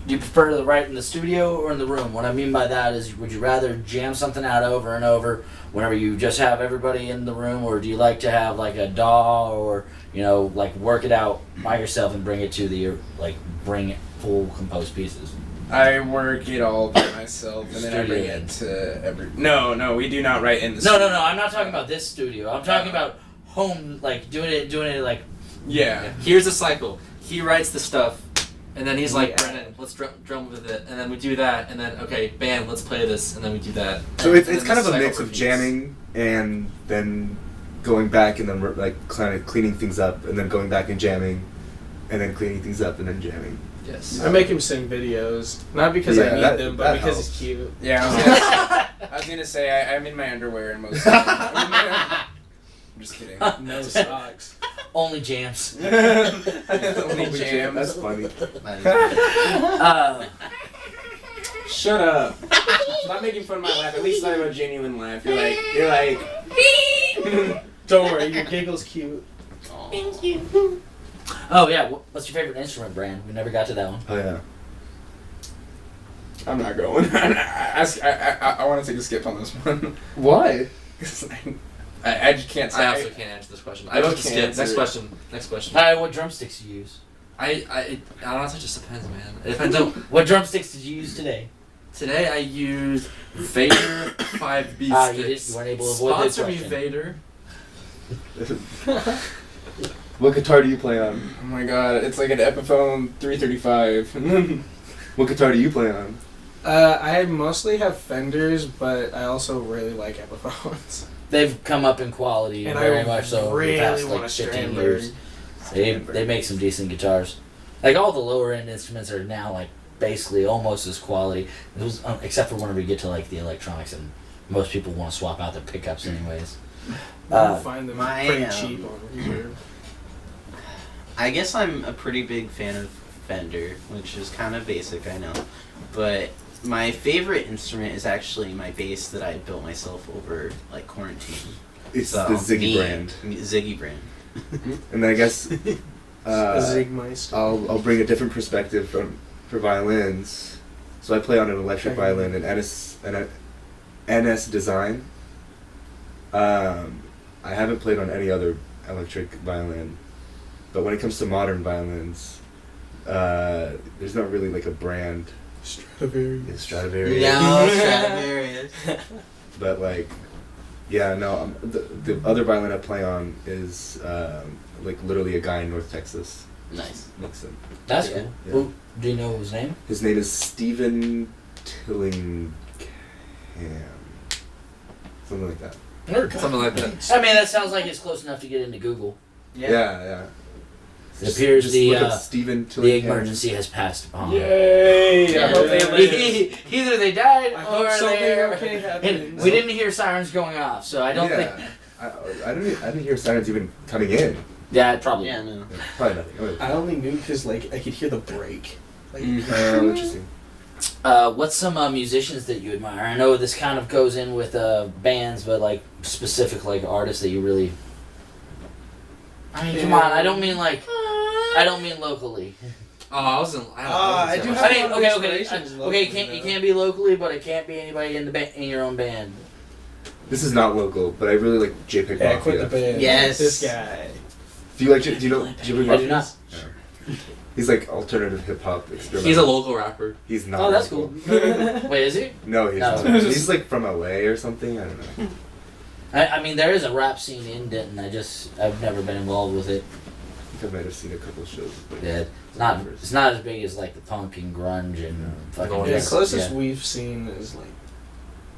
Do you prefer to write in the studio or in the room? What I mean by that is, would you rather jam something out over and over whenever you just have everybody in the room, or do you like to have like a DAW, or like work it out by yourself and bring it to the bring full composed pieces? I work it all by myself, and then I bring Studio. it to every. No, we do not write in the. No. I'm not talking about this studio. I'm talking about home, like doing it like. Yeah. Here's the cycle. He writes the stuff, and then he's like, Yeah. Brennan, let's drum with it, and then we do that, and then okay, bam, let's play this, and then we do that. So And it's then kind the of a cycle mix of repeats. jamming and then going back and then like kind of cleaning things up and then going back and jamming and then cleaning things up and then jamming. Yes. I make him sing videos, not because Yeah, I need that- them, but that because helps. he's cute. Yeah. I was gonna say I'm in my underwear in most. I'm just kidding. No socks. Only jams. Only jams. That's funny. Shut up. Stop making fun of my laugh. At least I have a genuine laugh. You're like. Don't worry, your giggle's cute. Oh yeah. What's your favorite instrument brand? We never got to that one. Oh yeah. I'm not going. I want to take a skip on this one. Why? 'Cause I just can't say. I also can't answer this question. I I don't can't skip. answer Next it. question. Next question. What drumsticks do you use? I honestly, it just depends, man. It depends on. What drumsticks did you use today? Today I used Vader 5B You weren't able to avoid the Sponsor me, question. Vader. What guitar do you play on? Oh my god, it's like an Epiphone 335. What guitar do you play on? I mostly have Fenders, but I also really like Epiphones. They've come up in quality And very I much so over really the past want a 15 Stramberg. years. They make some decent guitars. Like all the lower end instruments are now like basically almost as quality. It was, except for whenever we get to like the electronics, and most people want to swap out their pickups anyways. You find them my, pretty cheap on Reserve. I guess I'm a pretty big fan of Fender, which is kind of basic, I know. But my favorite instrument is actually my bass that I built myself over like quarantine. It's So, the Ziggy me- brand. Ziggy brand. And then I guess Zigmeister. I'll bring a different perspective for violins. So I play on an electric violin, an NS Design. I haven't played on any other electric violin, but when it comes to modern violins, there's not really like a brand. Stradivarius. Stradivarius. No, Stradivarius. But like, yeah, no. The other violin I play on is like literally a guy in North Texas. Nice. Makes him. That's Yeah. cool. Yeah. Who, do you know his name? His name is Stephen Tillingham. Something like that. Something like that. I mean, that sounds like it's close enough to get into Google. Yeah. It appears Just the look up Stephen the Tillingham. emergency has passed upon. Yay! I hope they live. Either they died I or hope something they're. okay And happens. we didn't hear sirens going off, so I don't think. I didn't hear sirens even coming in. Yeah, probably. Yeah, no. Yeah, probably nothing. Okay. I only knew because like I could hear the brake. Like, Interesting. What's some musicians that you admire? I know this kind of goes in with bands, but like specific like artists that you really. I mean, come on! I don't mean like. I don't mean locally. Oh, I do have I mean, a lot of okay. inspirations Okay, locally, you can't be locally, but it can't be anybody in the in your own band. This is not local, but I really like JPEG Yeah, Mafia. quit the band. Yes. This guy. Do you like? Do you know JPEG Mafia? I do not. Yeah. He's like alternative hip hop experimental. He's a local rapper. He's not. Oh, that's local. cool. Wait, is he? No, he's No. not. He's like from LA or something. I don't know. I mean, there is a rap scene in Denton. I've never been involved with it. I think I might have seen a couple shows. But Yeah, it's not as big as like the punk and grunge and fucking. Oh, Yeah, yeah. the closest yeah. we've seen is like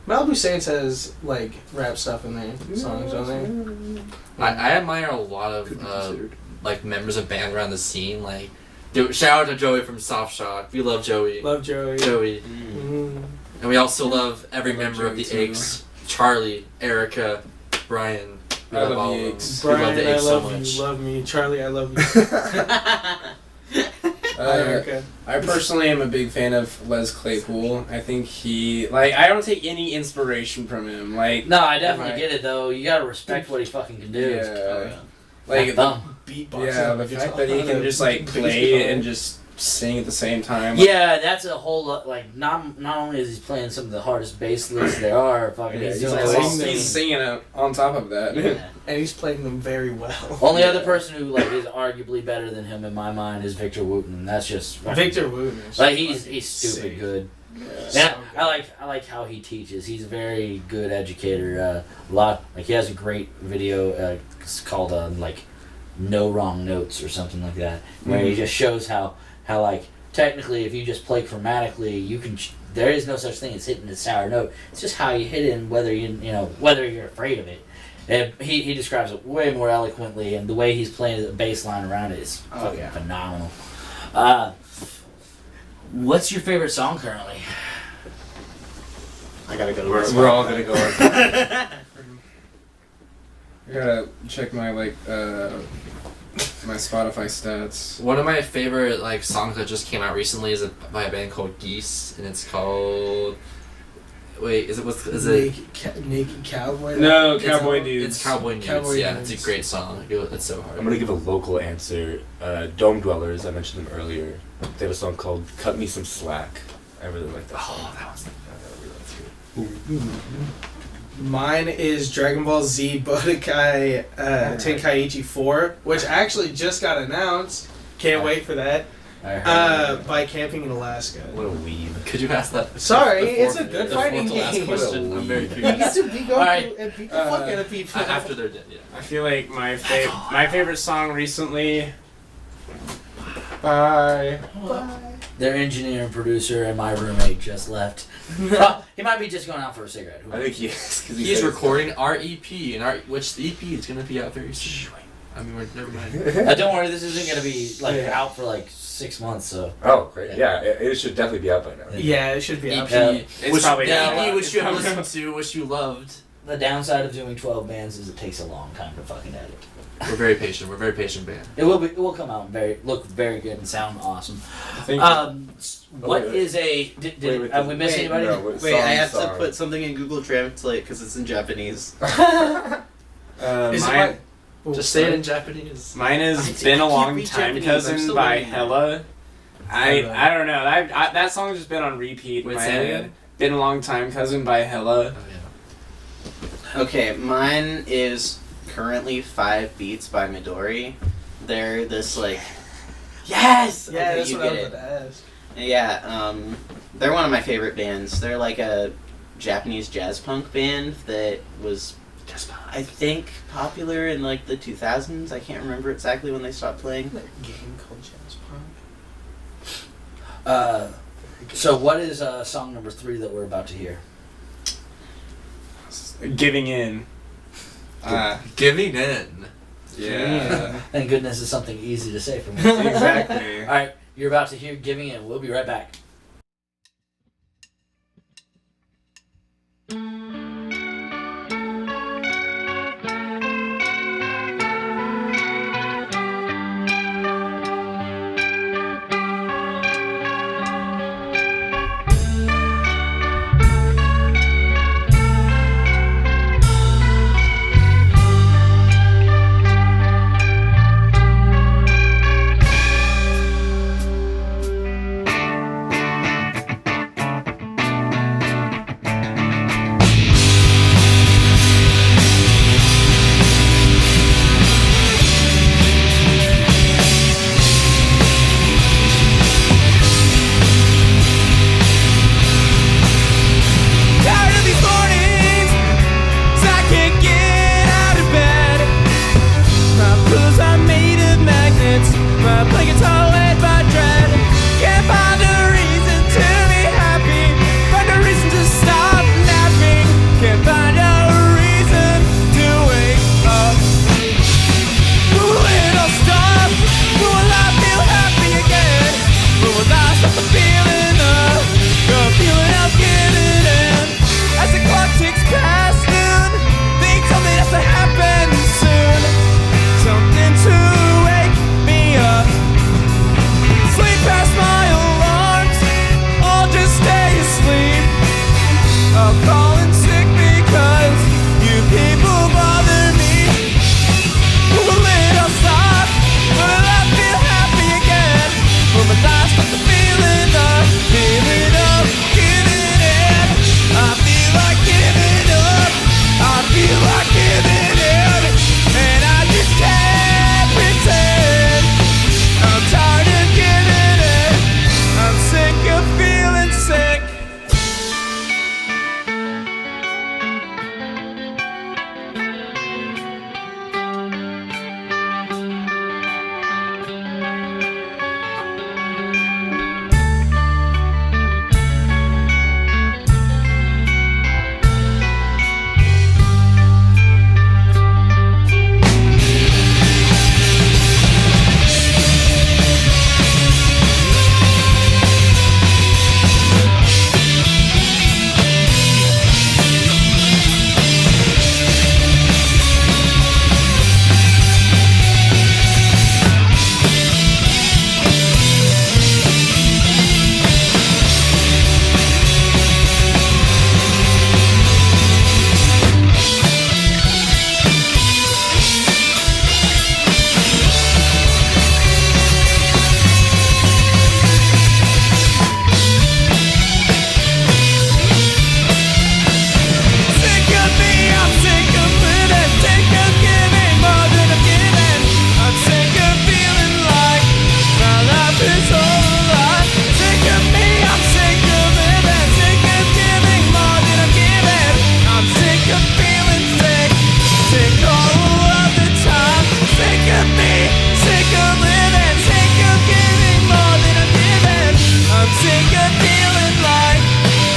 Malibu Saints has like rap stuff in their songs on there. I admire a lot Could be of considered. like members of band around the scene. Like, dude, shout out to Joey from Soft Shock. We love Joey. Love Joey. Joey, Mm. and we also love every Love member of Joey the too. Aches. Charlie, Erica, Brian. We I love love all the of them. Aches. We love Brian, the I Aches so love much. you. Love me. Charlie, I love you. Hi, Erica. I personally am a big fan of Les Claypool. I think I don't take any inspiration from him. Like, No, I definitely Right. get it though. You gotta respect what he fucking can do. yeah, Like like the, thumb. Beatboxing. yeah, the fact that he can just like play and just sing at the same time. Yeah, that's a whole lot. Like not only is he playing some of the hardest bass licks there are, fucking Yeah, he's he's, doing like all singing them. he's singing it on top of that. Yeah. And he's playing them very well. Only other person who like is arguably better than him in my mind is Victor Wooten. And that's just fucking- Victor Wooten. is Like he's fucking stupid sick. good. So Yeah, good. I like how he teaches. He's a very good educator. He has a great video. It's called like No Wrong Notes or something like that, where he just shows how like technically if you just play chromatically, you can. There is no such thing as hitting a sour note. It's just how you hit it and whether whether you're afraid of it. And he describes it way more eloquently, and the way he's playing the bass line around it is fucking phenomenal. What's your favorite song currently? I gotta go to We're all gonna go on. I gotta check my my Spotify stats. One of my favorite like songs that just came out recently is by a band called Geese, and it's called. Wait, is it? Naked Cowboy? No, It's- Cowboy Dudes. It's Cowboy Dudes. Cowboy Yeah, Dudes. it's a great song. It's so hard. I'm gonna give a local answer. Dome Dwellers. I mentioned them earlier. They have a song called "Cut Me Some Slack." I really like that song. Oh, that one's. Mine is Dragon Ball Z Budokai Tenkaichi 4, which actually just got announced. Can't wait for that. I heard By Camping in Alaska. What a weeb. Could you ask that? Sorry, the it's fourth- a good the fighting fourth to last game. question. I'm very You curious. get to beat Goku Alright. and beat the fuck out of people. After they're dead, yeah. I feel like my favorite song recently. Bye. Their engineer and producer and my roommate just left. He might be just going out for a cigarette. Who I think he is because He's recording our EP, and which the EP is gonna be out very soon. I mean, never mind. Don't worry, this isn't gonna be like out for like 6 months. So Oh, great! Yeah, it should definitely be out by now. Yeah, it should be out. EP, It's probably the out. EP which you have listened to, which you loved. the downside of doing 12 bands is it takes a long time to fucking edit. We're very patient. We're a very patient band. It will come out look very good and sound awesome. I think What wait. is a did have we missed Wait, anybody? no, Wait, I have to put something in Google Translate because it's in Japanese. Is it mine, like- Oh, Just say it sorry. in Japanese. mine I is "Been a can't Long read Time Japanese, I'm Cousin" still by learning. Hella. I don't know. That song's just been on repeat Wait, in my say it head. again? "Been a Long Time Cousin" by Hella. Oh, yeah. Okay, mine is currently 5 Beats by Midori. They're this like Yes. Yeah, Okay, that's you what I get was it. about to ask. Yeah, they're one of my favorite bands. They're like a Japanese jazz punk band that was, I think, popular in like the 2000s. I can't remember exactly when they stopped playing. Isn't there a game called Jazz Punk? So what is song number 3 that we're about to hear? Giving in. Giving in. Yeah. Thank goodness it's something easy to say for me. Exactly. All right, you're about to hear Giving In. We'll be right back. Tired of these mornings, 'cause I can't get out of bed. My pillows are made of magnets, my blankets are wet by dread. Can't find a reason to be happy, find a reason to stop napping. Can't find a reason to wake up. When will it all stop? When will I feel happy again? When will I stop the feeling the feeling of giving in? As the clock ticks past noon, think something has to happen soon. Something to wake me up. Sleep past my alarms, I'll just stay asleep. I'm falling sick because you people bother me. When will it all stop? Will I feel happy again? When will I stop the feeling of giving up, giving in? I feel like giving up, I feel like giving in, and I just can't pretend. I'm tired of giving in, I'm sick of feeling sick. Sick of me, I'm sick of living, sick of giving more than I'm giving. I'm sick of feeling like my life is all a lie. Sick of me, I'm sick of living, sick of giving more than I'm giving. I'm sick of feeling sick, sick all of the time. Sick of me, sick of living, sick of giving more than I'm giving. I'm sick of feeling like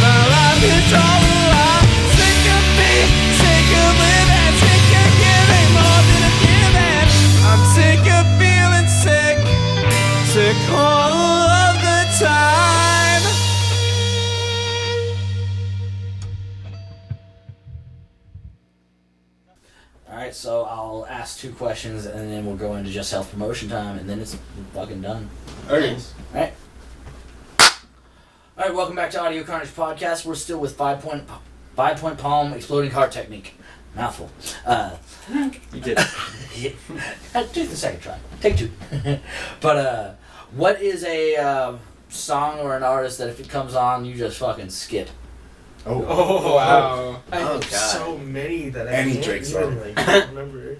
my life is all a lie. Sick of me, sick of living, sick of giving more than I'm giving. I'm sick of feeling sick, sick all of the time. All right, so I'll ask 2 questions and then we'll go into just self-promotion time and then it's fucking done. Okay. All right, welcome back to Audio Carnage Podcast. We're still with 5-point palm exploding heart technique. Mouthful. You did it. Yeah. Take the second try. Take 2. But what is a song or an artist that if it comes on, you just fucking skip? Oh. Oh, wow. I Oh, have God. so many that I Any can't Drake even song. like, remember.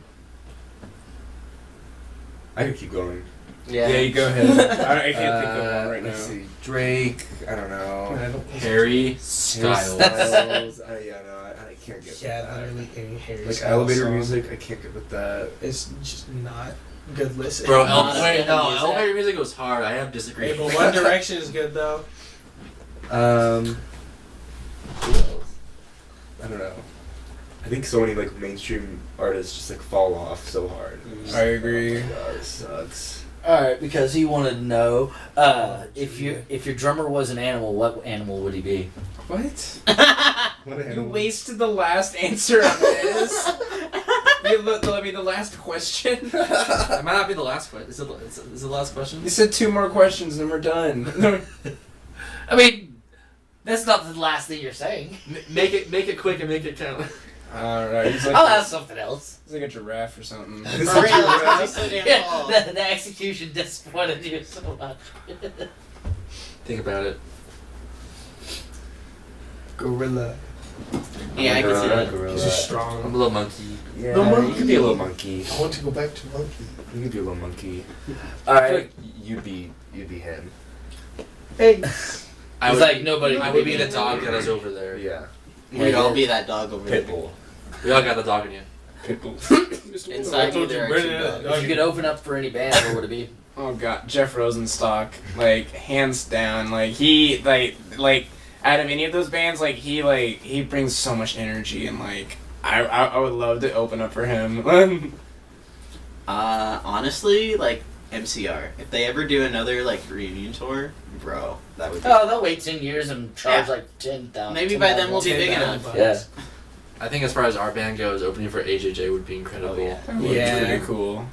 I could keep going. Yeah. Yeah, you go ahead. I can't think of one right now. Let's see. Drake. I don't know. Harry Styles. Styles. I can't get. Yeah, with that. literally any Harry Like Styles elevator song. music, I can't get with that. It's just not good listening. Bro, Not wait, no, music. elevator music was hard. I have Hey, disagreed. but One Direction is good though. Who else? I don't know. I think so many like mainstream artists just like fall off so hard. I agree. Oh my God, it sucks. All right, because he wanted to know if your drummer was an animal, what animal would he be? What? What You animal? wasted the last answer on this. The last question. That might not be the last question. Is it the last question? You said 2 more questions and we're done. I mean, that's not the last thing you're saying. Make it quick and make it count. Alright, he's like, I'll ask something else. he's like a giraffe or something. For real, it's so damn Yeah, tall. the execution disappointed you so much. Think about it. Gorilla. Yeah, I can see that. Gorilla. He's I'm a strong. little monkey. Yeah, The monkey. you could be a little monkey. I want to go back to monkey. You could be a little monkey. All I feel right. like you'd be him. Hey. I It's would, like nobody. I would be the dog that is over there. Yeah. We'd all be that dog over there. Pitbull. We all got the dog in you. Pitbull. Inside you there are 2 dogs. If you could open up for any band, what would it be? Oh god, Jeff Rosenstock, like hands down, like he like out of any of those bands, like he brings so much energy and like I would love to open up for him. Honestly, like MCR. If they ever do another like reunion tour, bro, that would be. Oh, they'll wait 10 years and charge Yeah. like 10,000. Maybe by then we'll be big enough. Yeah. I think as far as our band goes, opening for AJJ would be incredible. Oh, yeah. That would be Yeah. pretty cool.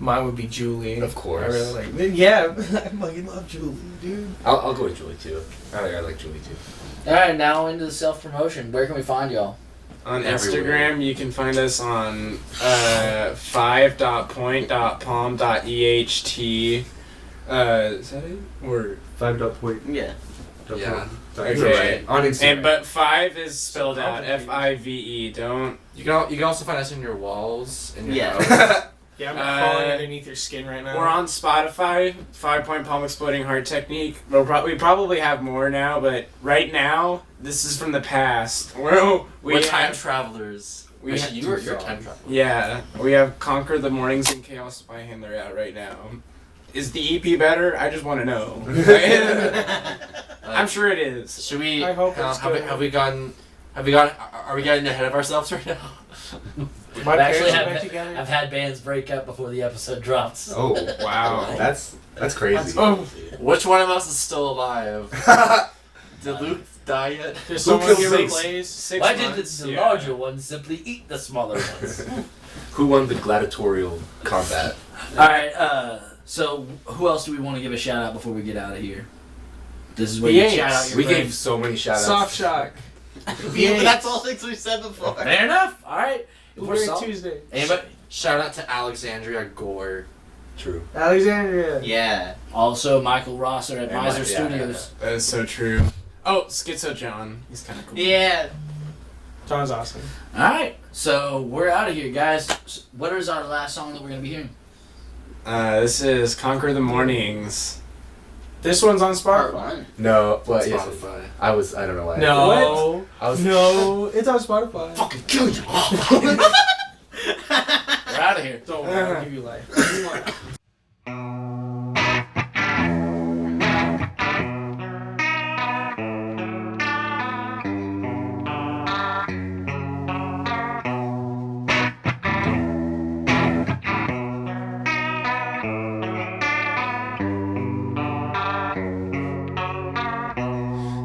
Mine would be Julie. Of course. I really like. Yeah, I fucking love Julie, dude. I'll go with Julie too. I like Julie too. All right, now into the self-promotion. Where can we find y'all? On Everywhere. Instagram, you can find us on 5.point.palm.eht. Is that it? Or 5.point. Yeah. Yeah. Okay. On Instagram. and but 5 is spelled out FIVE. Don't. You can also find us in your walls in your Yeah. house. Yeah, I'm crawling underneath your skin right now. We're on Spotify, 5 Point Palm Exploding Heart Technique. We probably have more now, but right now, this is from the past. We're We time have, travelers. we Actually, have you're a time traveler. yeah, we have Conquer the Mornings in Chaos by Handler out right now. Is the EP better? I just want to know. I'm sure it is. Should we? I hope it's good. Have we gotten? Are we getting ahead of ourselves right now? My I've actually parents are back have, together. I've had bands break up before the episode drops. Oh, Wow. that's crazy. Oh, Which one of us is still alive? Did Luke die yet? there's Who someone killed who Luke? replays. 6 Why did months, the yeah. larger ones simply eat the smaller ones? Who won the gladiatorial combat? All right, so who else do we want to give a shout out before we get out of here? This is where you Yates. shout out your We gave friends. so many shout outs. Soft Shock. Yeah, but that's all things we've said before. Fair enough. All right. If we're Blueberry solid- Tuesday. Anybody? Shout out to Alexandria Gore. True. Alexandria. Yeah. Also, Michael Rosser at Yeah, Miser yeah, Studios. That is so true. Oh, Schizo John. He's kind of cool. Yeah. John's awesome. All right, so we're out of here, guys. What is our last song that we're gonna be hearing? This is Conquer the Mornings. This one's on Part Spotify. 1. No, well, yes, Spotify. I don't know why. No. I was No, it's on Spotify. Fucking kill you! We're out of here. Don't worry, I'll give you life.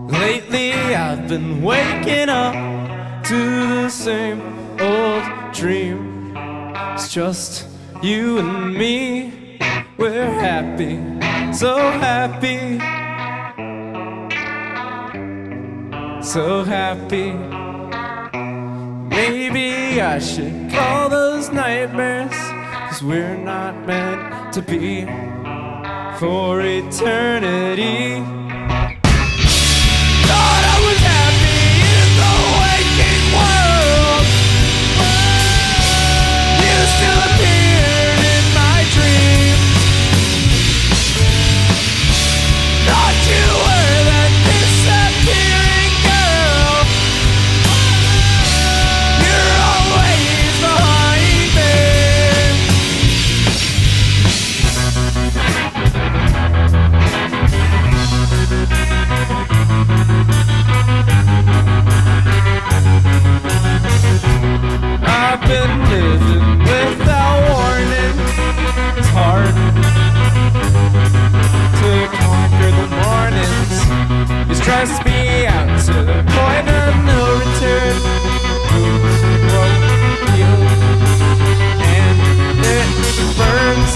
Lately I've been waking up to the same old dream. It's just you and me. We're happy, so happy. So happy. Maybe I should call those nightmares, 'cause we're not meant to be for eternity. Thought I was happy in the waking world. You still appeared in my dreams. press me out to the point of no return. Won't heal, and it burns.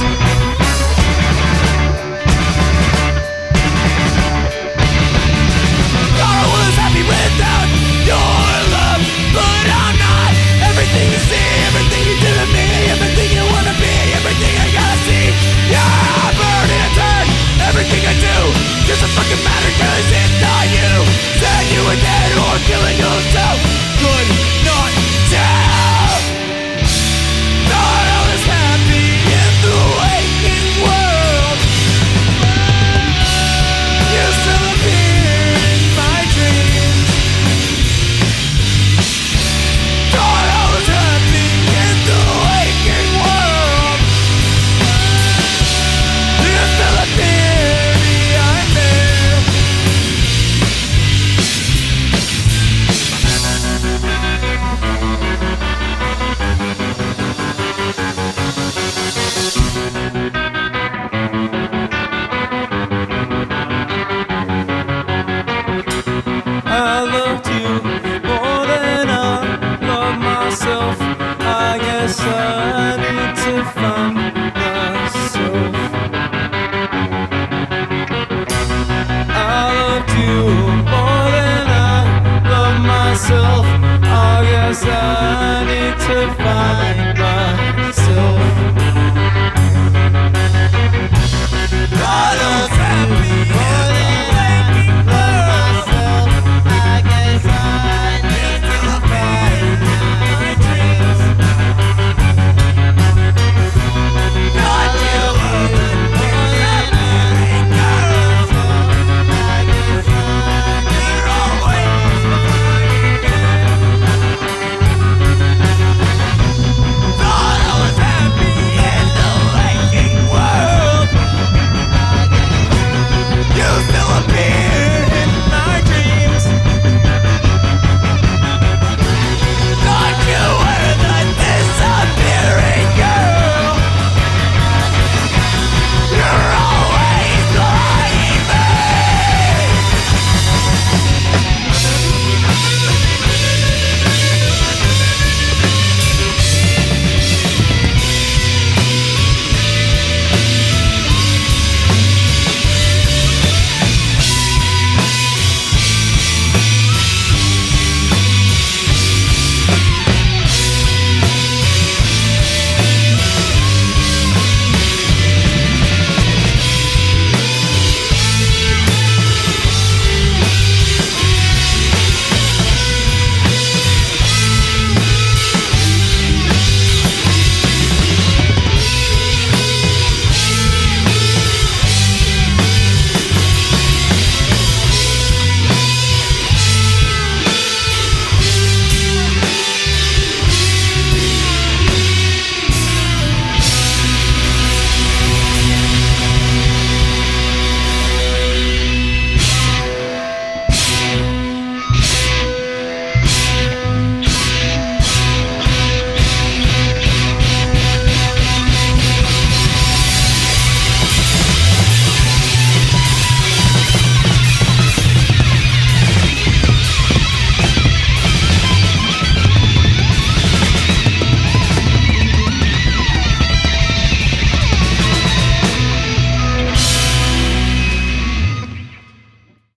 I was happy without your love, but I'm not. Everything you see, everything you do to me, everything you wanna be, everything I gotta see. Yeah, I burn and I turn everything I do. Doesn't fucking matter 'cause it's not you. Said you were dead or killing yourself. Could not tell. Thought I was happy in the waking world. You still appear in my dreams. Thought I was happy in the waking world. You still appear behind there. I loved you more than I love myself. I guess I need to find myself. I loved you more than I love myself. I guess I need to find